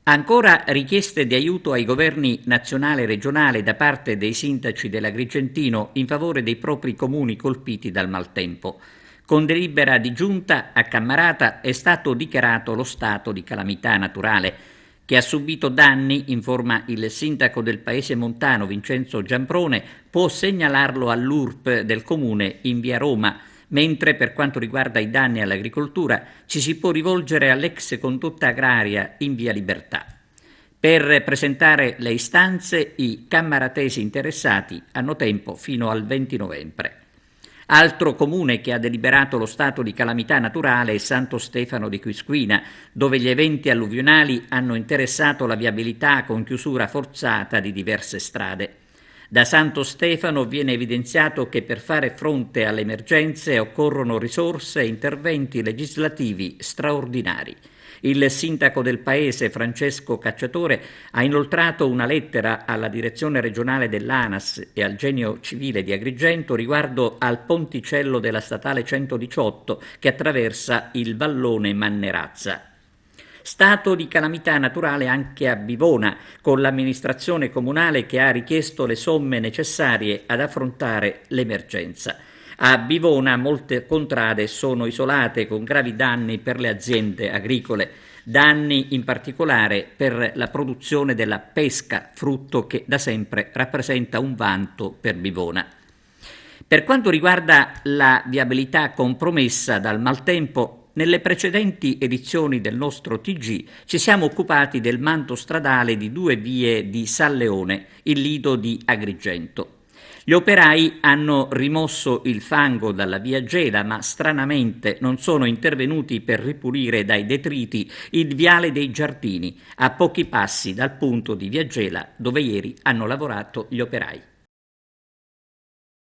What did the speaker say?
Ancora richieste di aiuto ai governi nazionale e regionale da parte dei sindaci dell'Agrigentino in favore dei propri comuni colpiti dal maltempo. Con delibera di giunta a Cammarata è stato dichiarato lo stato di calamità naturale, che ha subito danni, informa il sindaco del paese montano Vincenzo Giamprone, può segnalarlo all'URP del comune in via Roma, mentre per quanto riguarda i danni all'agricoltura ci si può rivolgere all'ex condotta agraria in via Libertà. Per presentare le istanze i cammaratesi interessati hanno tempo fino al 20 novembre. Altro comune che ha deliberato lo stato di calamità naturale è Santo Stefano di Quisquina, dove gli eventi alluvionali hanno interessato la viabilità con chiusura forzata di diverse strade. Da Santo Stefano viene evidenziato che per fare fronte alle emergenze occorrono risorse e interventi legislativi straordinari. Il sindaco del paese, Francesco Cacciatore, ha inoltrato una lettera alla direzione regionale dell'ANAS e al Genio Civile di Agrigento riguardo al ponticello della statale 118 che attraversa il vallone Mannerazza. Stato di calamità naturale anche a Bivona, con l'amministrazione comunale che ha richiesto le somme necessarie ad affrontare l'emergenza. A Bivona molte contrade sono isolate con gravi danni per le aziende agricole, danni in particolare per la produzione della pesca, frutto che da sempre rappresenta un vanto per Bivona. Per quanto riguarda la viabilità compromessa dal maltempo, nelle precedenti edizioni del nostro TG ci siamo occupati del manto stradale di 2 vie di San Leone, il lido di Agrigento. Gli operai hanno rimosso il fango dalla via Gela, ma stranamente non sono intervenuti per ripulire dai detriti il viale dei Giardini, a pochi passi dal punto di via Gela dove ieri hanno lavorato gli operai.